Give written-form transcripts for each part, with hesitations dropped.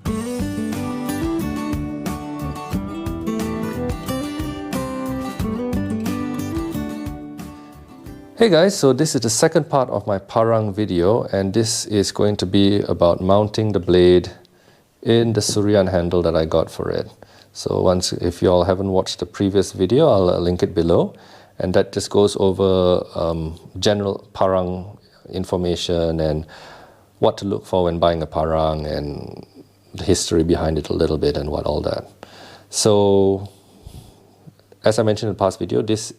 Hey guys, so this is the second part of my parang video, and this is going to be about mounting the blade in the Surian handle that I got for it. So if you all haven't watched the previous video, I'll link it below, and that just goes over general parang information and what to look for when buying a parang and the history behind it a little bit and what all that. So as I mentioned in the past video, this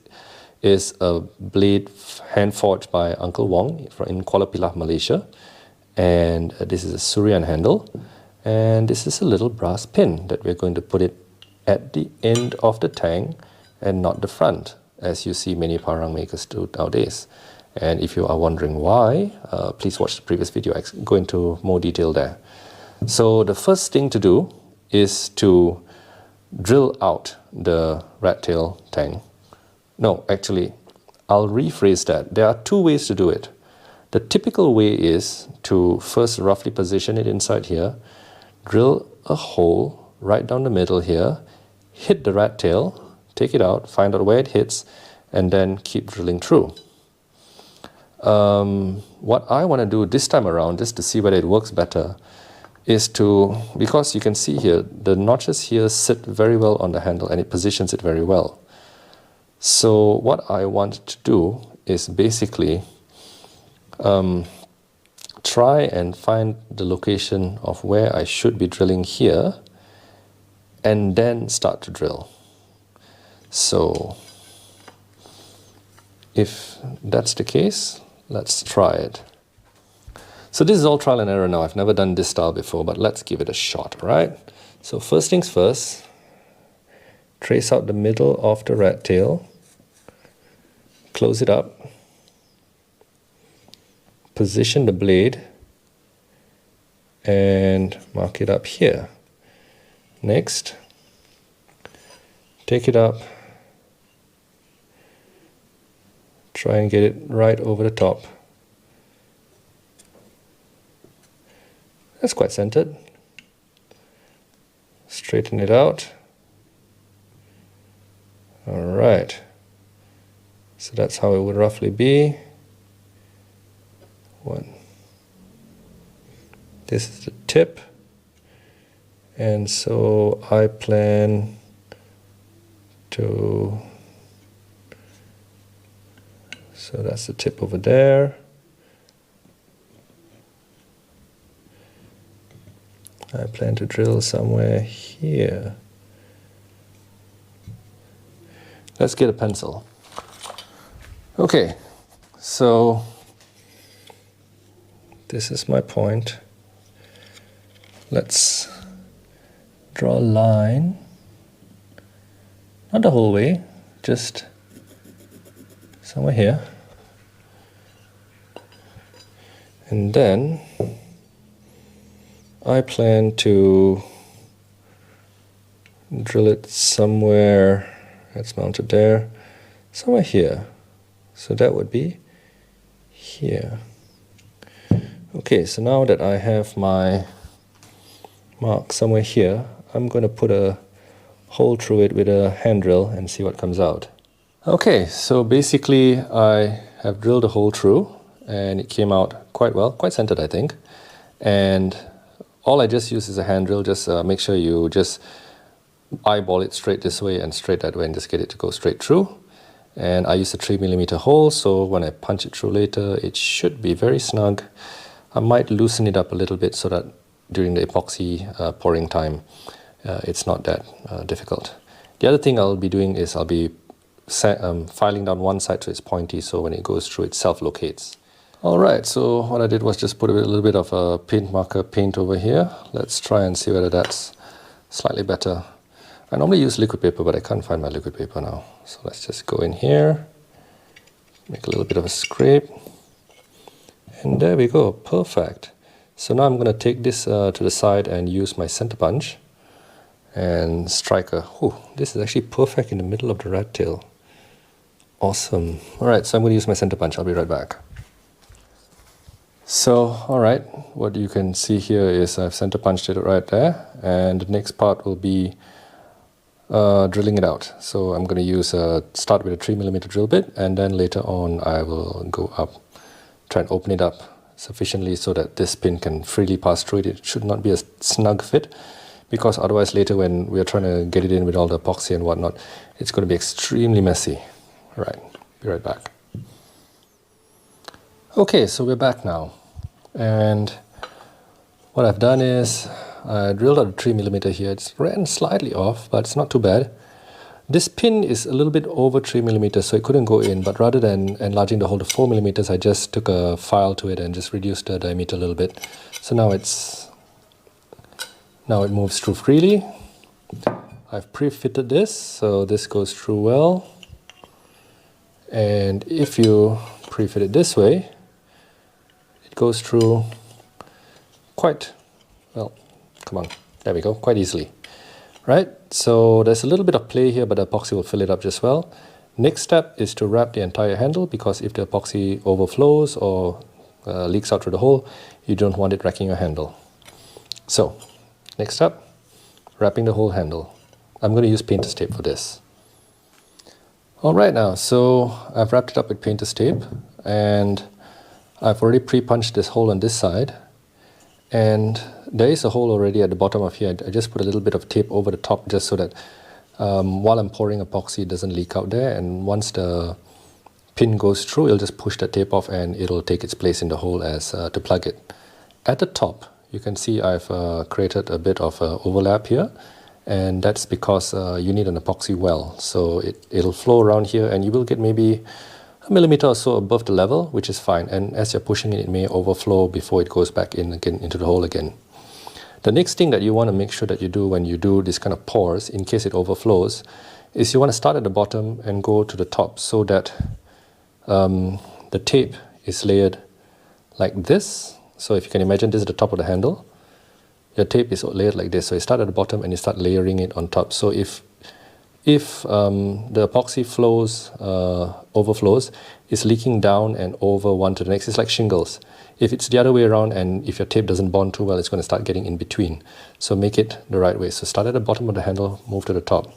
is a blade hand forged by Uncle Wong in Kuala Pilah, Malaysia, and this is a Surian handle, and this is a little brass pin that we're going to put it at the end of the tang and not the front, as you see many parang makers do nowadays. And if you are wondering why, please watch the previous video. I go into more detail there. So the first thing to do is to drill out the rat tail tang. No, actually, I'll rephrase that. There are two ways to do it. The typical way is to first roughly position it inside here, drill a hole right down the middle here, hit the rat tail, take it out, find out where it hits, and then keep drilling through. What I want to do this time around, just to see whether it works better, is to, because you can see here, the notches here sit very well on the handle and it positions it very well. So what I want to do is basically try and find the location of where I should be drilling here and then start to drill. So if that's the case, let's try it. So this is all trial and error now. I've never done this style before, but let's give it a shot, right? So first things first, trace out the middle of the rat tail, close it up, position the blade, and mark it up here. Next, take it up, try and get it right over the top. That's quite centered. Straighten it out. Alright, so that's how it would roughly be. This is the tip, and so I plan to, so that's the tip over there. I plan to drill somewhere here. Let's get a pencil. Okay, so this is my point. Let's draw a line, not the whole way, just somewhere here. And then I plan to drill it somewhere. That's mounted there, somewhere here. So that would be here. Okay, so now that I have my mark somewhere here, I'm going to put a hole through it with a hand drill and see what comes out. Okay, so basically I have drilled a hole through and it came out quite well, quite centered I think. And all I just use is a hand drill. Just make sure you just eyeball it straight this way and straight that way and just get it to go straight through. And I use a 3mm hole, so when I punch it through later, it should be very snug. I might loosen it up a little bit so that during the epoxy pouring time, it's not that difficult. The other thing I'll be doing is I'll be filing down one side so it's pointy, so when it goes through, it self-locates. Alright, so what I did was just put a little bit of a paint marker paint over here. Let's try and see whether that's slightly better. I normally use liquid paper, but I can't find my liquid paper now. So let's just go in here, make a little bit of a scrape, and there we go, perfect. So now I'm going to take this to the side and use my center punch and strike a, this is actually perfect in the middle of the rat tail. Awesome. Alright, so I'm going to use my center punch. I'll be right back. So, alright, what you can see here is I've center punched it right there, and the next part will be drilling it out. So I'm going to use start with a 3mm drill bit, and then later on I will go up, try and open it up sufficiently so that this pin can freely pass through it. It should not be a snug fit, because otherwise later when we are trying to get it in with all the epoxy and whatnot, it's going to be extremely messy. Alright, be right back. Okay, so we're back now, and what I've done is I drilled out a 3mm here. It's ran slightly off, but it's not too bad. This pin is a little bit over 3mm, so it couldn't go in, but rather than enlarging the hole to 4mm, I just took a file to it and just reduced the diameter a little bit. So now it moves through freely. I've pre-fitted this, so this goes through well. And if you pre-fit it this way, goes through quite well. Come on, there we go, quite easily. Right, so there's a little bit of play here, but the epoxy will fill it up just well. Next step is to wrap the entire handle, because if the epoxy overflows or leaks out through the hole, you don't want it wrecking your handle. So, next step, wrapping the whole handle. I'm going to use painter's tape for this. Alright now, so I've wrapped it up with painter's tape, and I've already pre-punched this hole on this side, and there is a hole already at the bottom of here. I just put a little bit of tape over the top just so that while I'm pouring epoxy it doesn't leak out there, and once the pin goes through, it'll just push the tape off and it'll take its place in the hole as to plug it. At the top you can see I've created a bit of overlap here, and that's because you need an epoxy well, so it'll flow around here and you will get maybe a millimeter or so above the level, which is fine, and as you're pushing it, it may overflow before it goes back in again into the hole again. The next thing that you want to make sure that you do when you do this kind of pours, in case it overflows, is you want to start at the bottom and go to the top, so that the tape is layered like this. So if you can imagine, this is the top of the handle, your tape is layered like this. So you start at the bottom and you start layering it on top. So if the epoxy overflows, it's leaking down and over one to the next. It's like shingles. If it's the other way around and if your tape doesn't bond too well, it's going to start getting in between. So make it the right way. So start at the bottom of the handle, move to the top.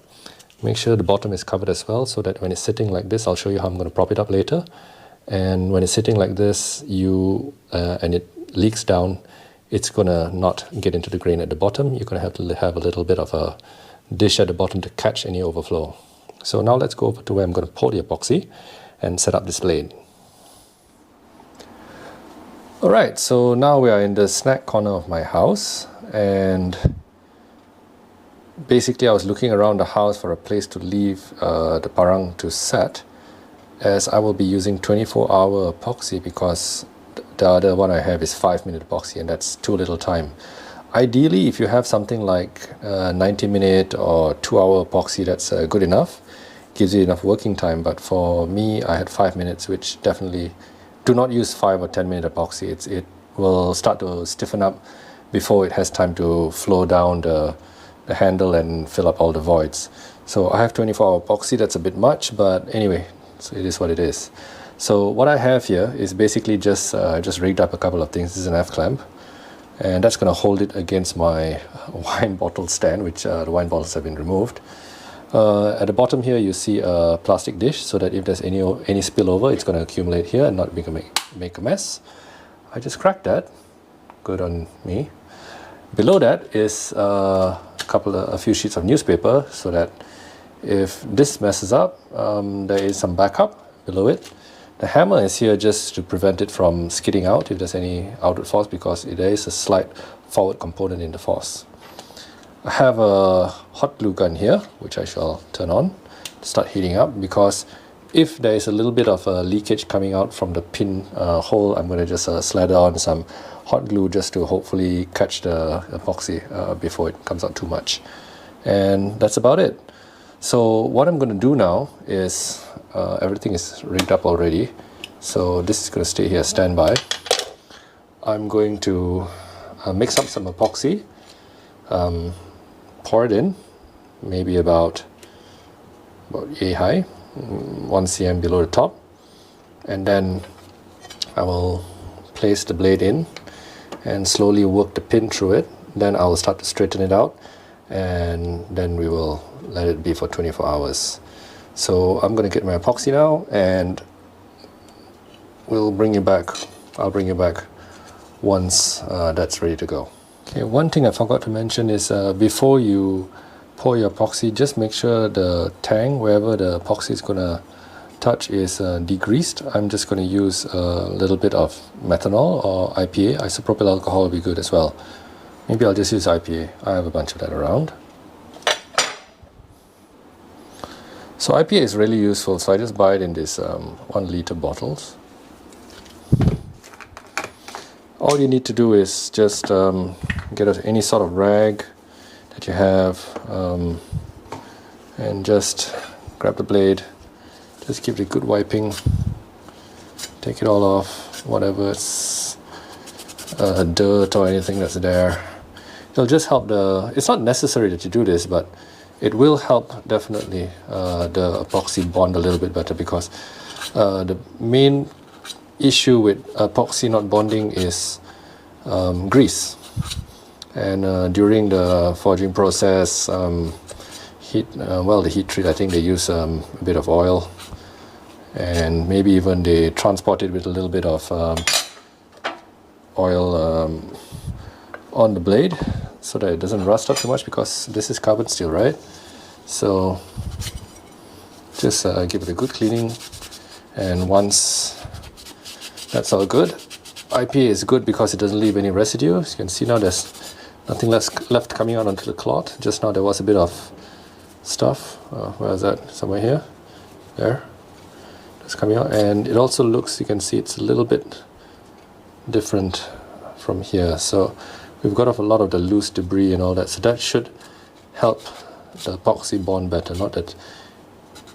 Make sure the bottom is covered as well, so that when it's sitting like this, I'll show you how I'm going to prop it up later. And when it's sitting like this, and it leaks down, it's going to not get into the grain at the bottom. You're going to have a little bit of a dish at the bottom to catch any overflow. So now let's go over to where I'm going to pour the epoxy and set up this blade. Alright, so now we are in the snack corner of my house, and basically I was looking around the house for a place to leave the parang to set, as I will be using 24-hour epoxy, because the other one I have is 5-minute epoxy, and that's too little time. Ideally, if you have something like 90-minute or 2-hour epoxy, that's good enough. Gives you enough working time. But for me, I had 5 minutes, which definitely do not use 5 or 10-minute epoxy. It will start to stiffen up before it has time to flow down the handle and fill up all the voids. So I have 24-hour epoxy. That's a bit much, but anyway, so it is what it is. So what I have here is basically just rigged up a couple of things. This is an F-clamp, and that's going to hold it against my wine bottle stand, which the wine bottles have been removed. At the bottom here you see a plastic dish, so that if there's any spillover, it's going to accumulate here and not make a mess. I just cracked that. Good on me. Below that is a few sheets of newspaper, so that if this messes up, there is some backup below it. The hammer is here just to prevent it from skidding out if there's any outward force, because there is a slight forward component in the force. I have a hot glue gun here, which I shall turn on to start heating up, because if there is a little bit of a leakage coming out from the pin hole, I'm going to just slather on some hot glue just to hopefully catch the epoxy before it comes out too much. And that's about it. So what I'm going to do now is, everything is rigged up already, so this is going to stay here standby. I'm going to mix up some epoxy, pour it in, maybe about yay high, 1 cm below the top, and then I will place the blade in and slowly work the pin through it. Then I will start to straighten it out, and then we will let it be for 24 hours. So I'm going to get my epoxy now, and we'll bring you back. I'll bring you back once that's ready to go. Okay, one thing I forgot to mention is before you pour your epoxy, just make sure the tang, wherever the epoxy is going to touch, is degreased. I'm just going to use a little bit of methanol or IPA. Isopropyl alcohol will be good as well. Maybe I'll just use IPA. I have a bunch of that around. So IPA is really useful, so I just buy it in these 1 liter bottles. All you need to do is just get any sort of rag that you have, and just grab the blade, just give it a good wiping, take it all off, whatever it's dirt or anything that's there. It'll just help it's not necessary that you do this, but it will help definitely the epoxy bond a little bit better, because the main issue with epoxy not bonding is grease. And during the forging process, the heat treat, I think they use a bit of oil, and maybe even they transport it with a little bit of oil on the blade so that it doesn't rust up too much, because this is carbon steel, right? So just give it a good cleaning, and once that's all good, IPA is good because it doesn't leave any residue. As you can see now, there's nothing left coming out onto the cloth. Just now there was a bit of stuff. Where is that? Somewhere here. There. It's coming out, and it also looks, you can see it's a little bit different from here. So we've got off a lot of the loose debris and all that. So that should help the epoxy bond better. Not that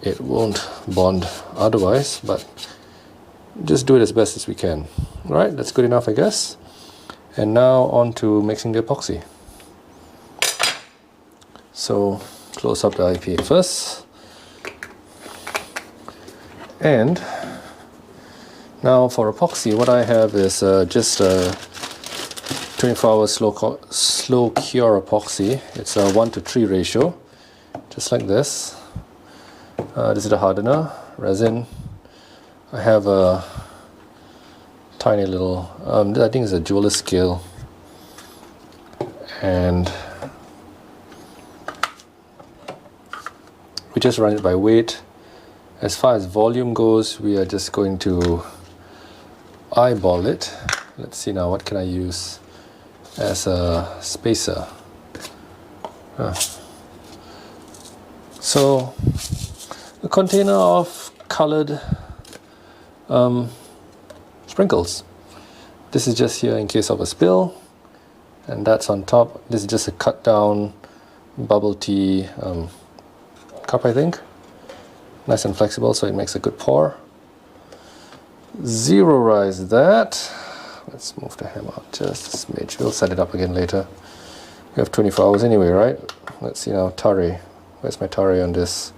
it won't bond otherwise, but just do it as best as we can. Alright, that's good enough, I guess. And now on to mixing the epoxy. So close up the IPA first. And now for epoxy, what I have is just a 24-hour slow cure epoxy. It's a 1:3 ratio, just like this. This is the hardener, resin. I have a tiny little, I think it's a jeweler's scale, and we just run it by weight. As far as volume goes, we are just going to eyeball it. Let's see now, what can I use as a spacer? So a container of colored sprinkles. This is just here in case of a spill, and that's on top. This is just a cut down bubble tea cup, I think. Nice and flexible, so it makes a good pour. Zero-rise that. Let's move the hammer out just a smidge. We'll set it up again later. We have 24 hours anyway, right? Let's see now, tare. Where's my tare on this?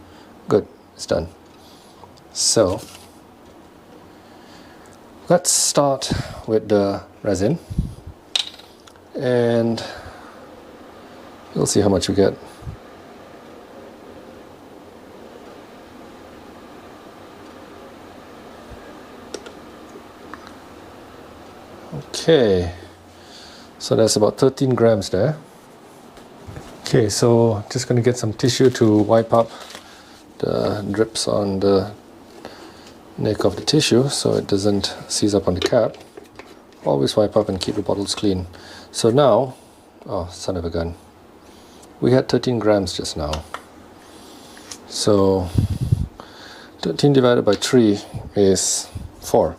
Good, it's done. So let's start with the resin, and we'll see how much we get. Okay, so that's about 13 grams there. Okay, so just going to get some tissue to wipe up the drips on the neck of the tissue so it doesn't seize up on the cap. Always wipe up and keep the bottles clean. So now, oh son of a gun, we had 13 grams just now. So 13 divided by 3 is 4.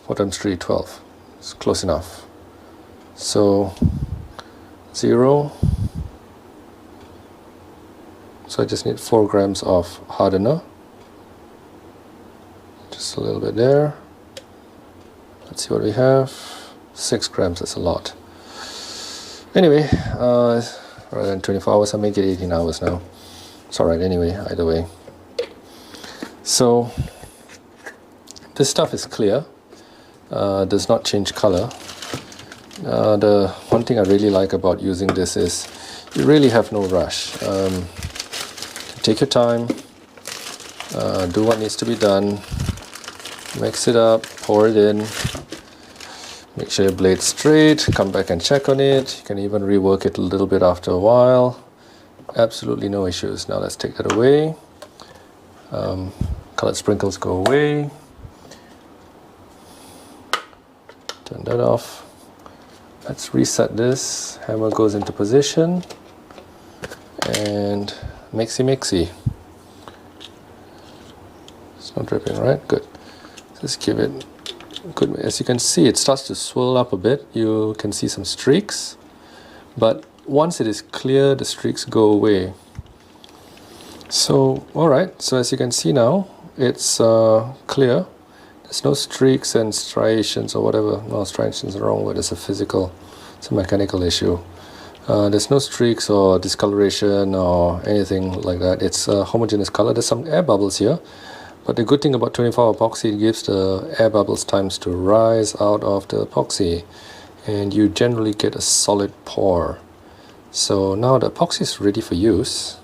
4 times 3, 12. It's close enough. So 0. So I just need 4 grams of hardener. Just a little bit there. Let's see what we have. 6 grams, that's a lot. Anyway, rather than 24 hours, I'll make it 18 hours now. It's alright anyway, either way. So this stuff is clear, does not change color. The one thing I really like about using this is you really have no rush. Take your time, do what needs to be done, mix it up, pour it in, make sure your blade's straight, come back and check on it. You can even rework it a little bit after a while. Absolutely no issues. Now let's take that away. Colored sprinkles go away. Turn that off. Let's reset this. Hammer goes into position. And mixy. It's not dripping, right? Good. Just give it good. As you can see, it starts to swirl up a bit. You can see some streaks. But once it is clear, the streaks go away. So, alright. So as you can see now, it's clear. There's no streaks and striations or whatever. No, striations are the wrong word. It's a mechanical issue. There's no streaks or discoloration or anything like that. It's a homogeneous color. There's some air bubbles here. But the good thing about 24-hour epoxy, it gives the air bubbles times to rise out of the epoxy. And you generally get a solid pour. So now the epoxy is ready for use.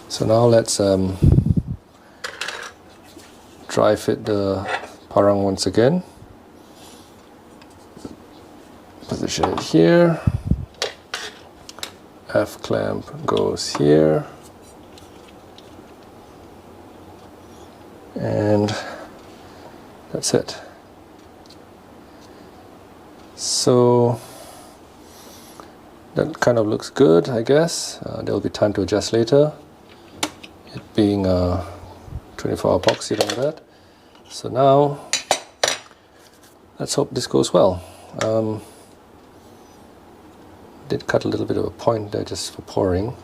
So now let's dry fit the parang once again. Position it here. F clamp goes here. And that's it. So that kind of looks good, I guess. There'll be time to adjust later. It being 24-hour epoxy and all that. So now, let's hope this goes well. Did cut a little bit of a point there just for pouring.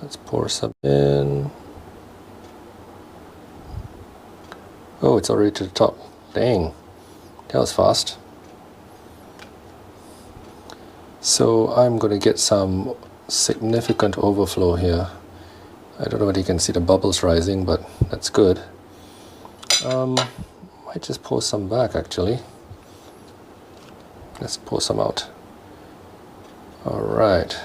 Let's pour some in. Oh, it's already to the top. Dang, that was fast. So I'm going to get some significant overflow here. I don't know whether you can see the bubbles rising, but that's good. Might just pour some back actually. Let's pour some out. Alright.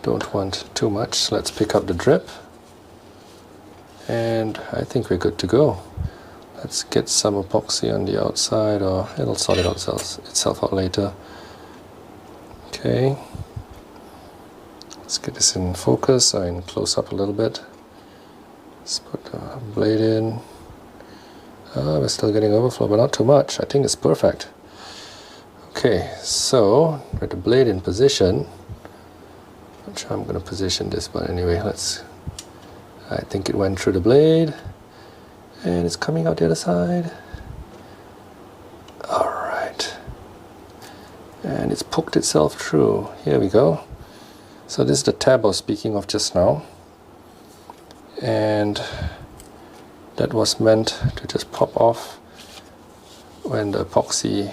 Don't want too much. Let's pick up the drip. And I think we're good to go. Let's get some epoxy on the outside, or it'll sort it out itself out later. Okay. Let's get this in focus, or in close up a little bit. Let's put the blade in. We're still getting overflow, but not too much. I think it's perfect. Okay, so with the blade in position, not sure I'm going to position this, but anyway, I think it went through the blade, and it's coming out the other side. Alright. And it's poked itself through. Here we go. So this is the tab I was speaking of just now. And that was meant to just pop off when the epoxy,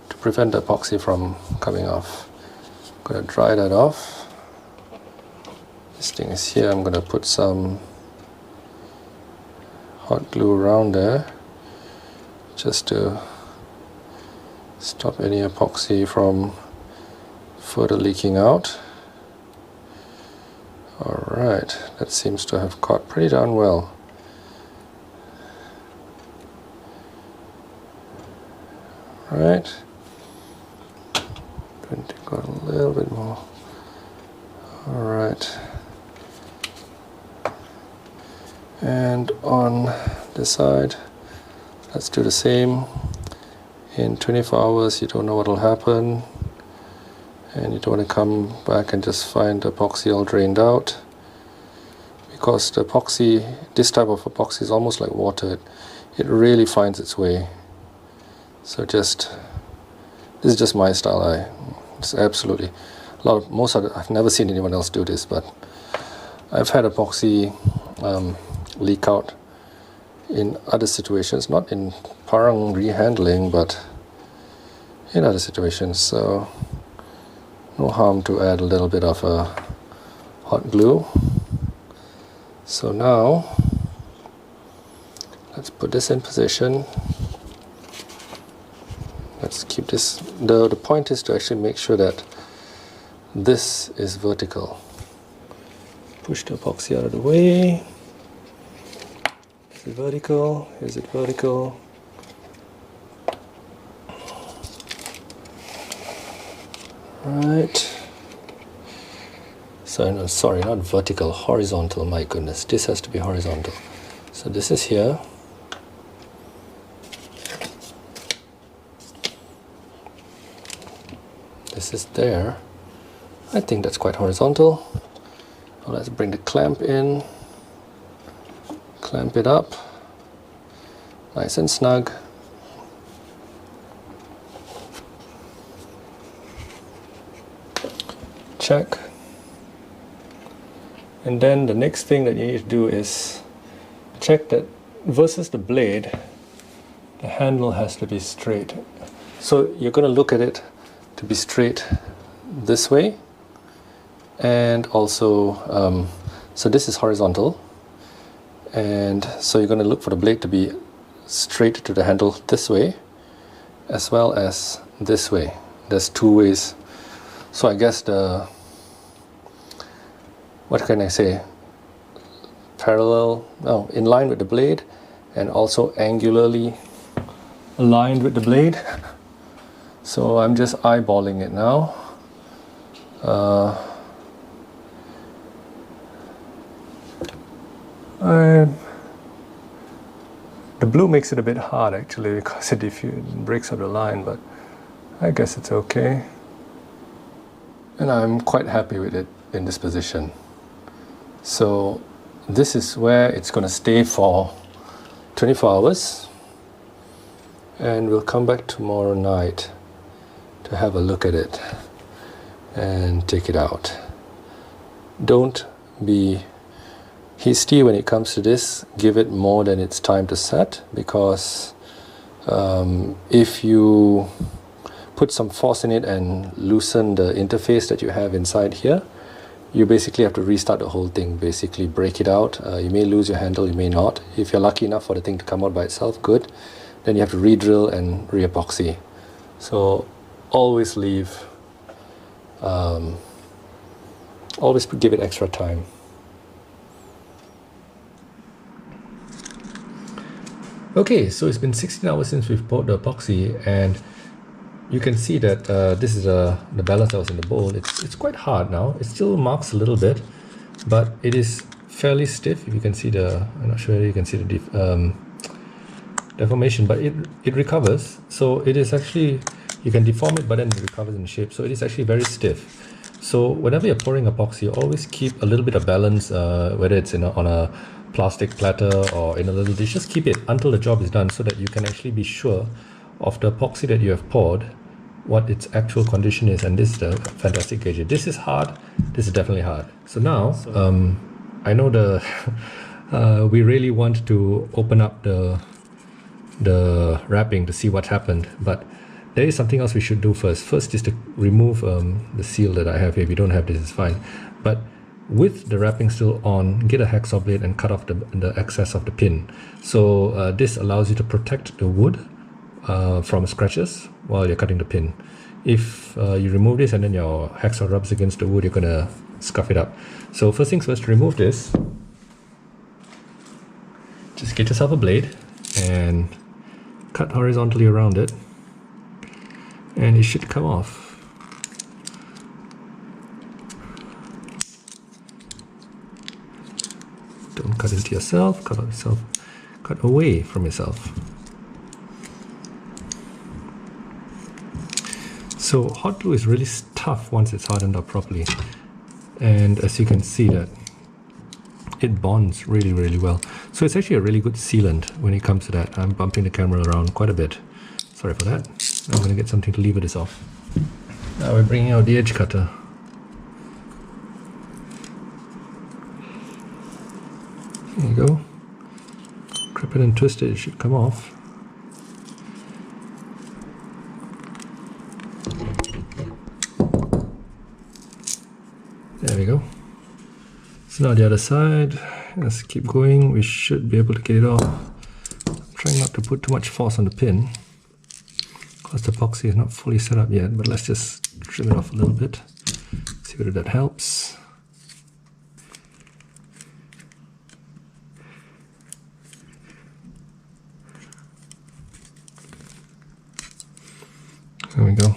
to prevent the epoxy from coming off. I'm going to dry that off. This thing is here. I'm going to put some hot glue around there just to stop any epoxy from further leaking out. Alright, that seems to have caught pretty darn well. Right, going to go a little bit more. Alright, and on this side, let's do the same. In 24 hours, you don't know what will happen, and you don't want to come back and just find the epoxy all drained out, because the epoxy, this type of epoxy is almost like water. It really finds its way. So this is just my style. It's absolutely I've never seen anyone else do this, but I've had epoxy leak out in other situations, not in parang rehandling, but in other situations. So no harm to add a little bit of hot glue. So now let's put this in position. let's keep this. The point is to actually make sure that this is vertical. Push the epoxy out of the way. Is it vertical? Is it vertical? Right. So no, sorry, not vertical, horizontal. My goodness, this has to be horizontal. So this is here. This is there. I think that's quite horizontal. Now let's bring the clamp in. Clamp it up. Nice and snug. Check. And then the next thing that you need to do is check that versus the blade, the handle has to be straight. So you're going to look at it to be straight this way, and also so this is horizontal, and so you're going to look for the blade to be straight to the handle this way as well as this way. There's two ways. So I guess the, what can I say, parallel, no, in line with the blade, and also angularly aligned with the blade. So I'm just eyeballing it now. And the blue makes it a bit hard actually, because it breaks up the line, but I guess it's okay. And I'm quite happy with it in this position. So this is where it's going to stay for 24 hours, and we'll come back tomorrow night to have a look at it and take it out. Don't be hasty when it comes to this. Give it more than it's time to set, because if you put some force in it and loosen the interface that you have inside here, you basically have to restart the whole thing, basically break it out. You may lose your handle, you may not. If you're lucky enough for the thing to come out by itself, good. Then you have to re-drill and re-epoxy. So always leave, always give it extra time. Okay, so it's been 16 hours since we've poured the epoxy, and you can see that this is the balance that was in the bowl. It's quite hard now. It still marks a little bit, but it is fairly stiff. If you can see the, I'm not sure you can see the deformation, but it recovers. So it is actually, you can deform it, but then it recovers in shape. So it is actually very stiff. So whenever you're pouring epoxy, always keep a little bit of balance, whether it's on a plastic platter or in a little dish. Just keep it until the job is done, so that you can actually be sure of the epoxy that you have poured, what its actual condition is. And this is the fantastic gauge. This is hard. This is definitely hard. So now, I know we really want to open up the wrapping to see what happened, but there is something else we should do first. First is to remove the seal that I have here. If you don't have this, it's fine. But with the wrapping still on, get a hacksaw blade and cut off the excess of the pin. So this allows you to protect the wood from scratches while you're cutting the pin. If you remove this and then your hacksaw rubs against the wood, you're gonna scuff it up. So first things first, remove this. Just get yourself a blade and cut horizontally around it, and it should come off. Don't cut into yourself, cut away from yourself. So hot glue is really tough once it's hardened up properly, and as you can see that it bonds really, really well. So it's actually a really good sealant when it comes to that. I'm bumping the camera around quite a bit. Sorry for that. I'm going to get something to lever this off. Now we're bringing out the edge cutter. There you go. Grip it and twist it, it should come off. There we go. So now the other side, let's keep going. We should be able to get it off. I'm trying not to put too much force on the pin. course, the epoxy is not fully set up yet, but let's just trim it off a little bit. See whether that helps. There we go.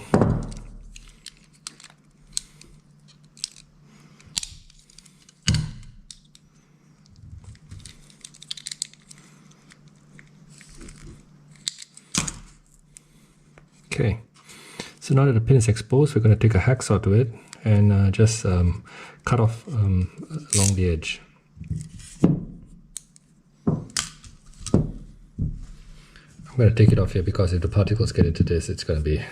Okay, so now that the pin is exposed, we're going to take a hacksaw to it and just cut off along the edge. I'm going to take it off here because if the particles get into this, it's going to be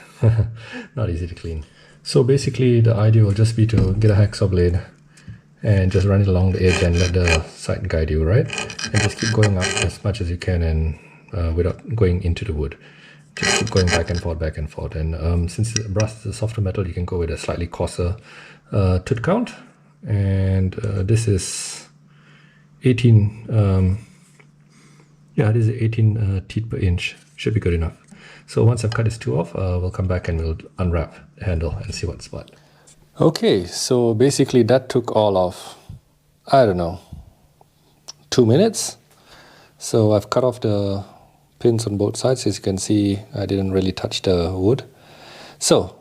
not easy to clean. So basically the idea will just be to get a hacksaw blade and just run it along the edge and let the side guide you, right? And just keep going up as much as you can and without going into the wood. Just keep going back and forth. And since brass is a softer metal, you can go with a slightly coarser tooth count. And this is 18, this is 18 teeth per inch. Should be good enough. So once I've cut this two off, we'll come back and we'll unwrap the handle and see what's what. Okay, so basically that took all of, I don't know, 2 minutes. So I've cut off the pins on both sides. As you can see, I didn't really touch the wood. So,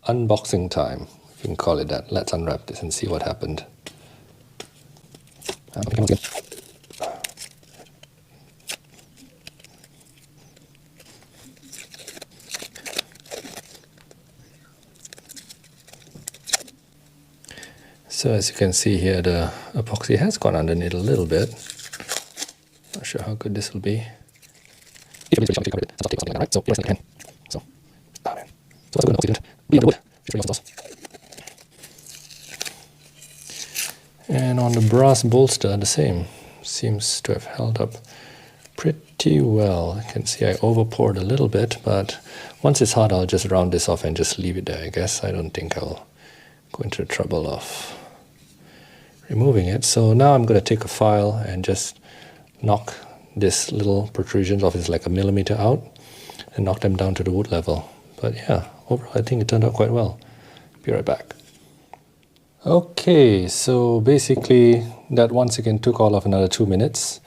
unboxing time, if you can call it that. Let's unwrap this and see what happened. So as you can see here, the epoxy has gone underneath a little bit. Not sure how good this will be. If you're really covered it, so I'll take something like that, right? So here's the hand. So, oh man. So that's good enough. Didn't bleed under wood. And on the brass bolster, the same. Seems to have held up pretty well. You can see I over poured a little bit, but once it's hard, I'll just round this off and just leave it there, I guess. I don't think I'll go into the trouble of removing it. So now I'm going to take a file and just knock this little protrusions off. It's like a millimeter out and knock them down to the wood level. But yeah, overall I think it turned out quite well. Be right back. Okay, so basically that once again took all of another 2 minutes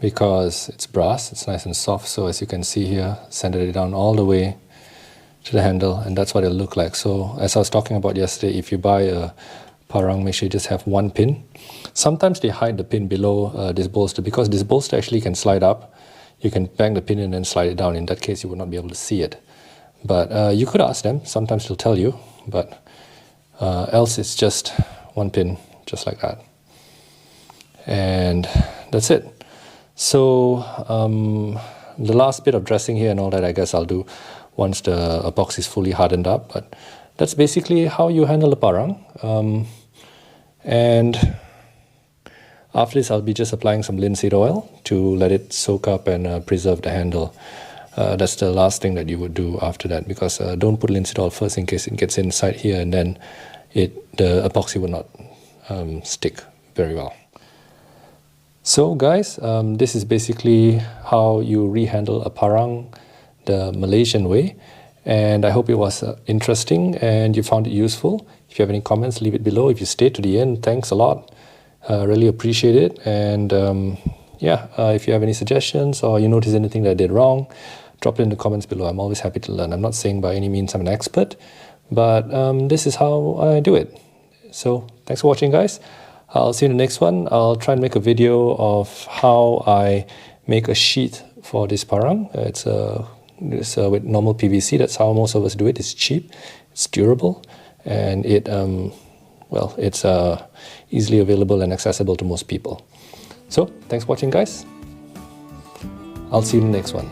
because it's brass, it's nice and soft. So as you can see here, sanded it down all the way to the handle, and that's what it'll look like. So as I was talking about yesterday, if you buy a parang, make sure you just have one pin. Sometimes they hide the pin below this bolster because this bolster actually can slide up. You can bang the pin in and slide it down. In that case, you would not be able to see it. But you could ask them. Sometimes they'll tell you, but else it's just one pin, just like that. And that's it. So the last bit of dressing here and all that, I guess I'll do once the epoxy is fully hardened up. But that's basically how you handle the parang. And after this, I'll be just applying some linseed oil to let it soak up and preserve the handle. That's the last thing that you would do after that, because don't put linseed oil first in case it gets inside here and then the epoxy will not stick very well. So guys, this is basically how you rehandle a parang the Malaysian way, and I hope it was interesting and you found it useful. If you have any comments, leave it below. If you stayed to the end, thanks a lot. Really appreciate it. And if you have any suggestions or you notice anything that I did wrong, drop it in the comments below. I'm always happy to learn. I'm not saying by any means I'm an expert, but this is how I do it. So thanks for watching, guys. I'll see you in the next one. I'll try and make a video of how I make a sheath for this parang. It's with normal PVC. That's how most of us do it. It's cheap, it's durable, and it's easily available and accessible to most people. So thanks for watching, guys. I'll see you in the next one.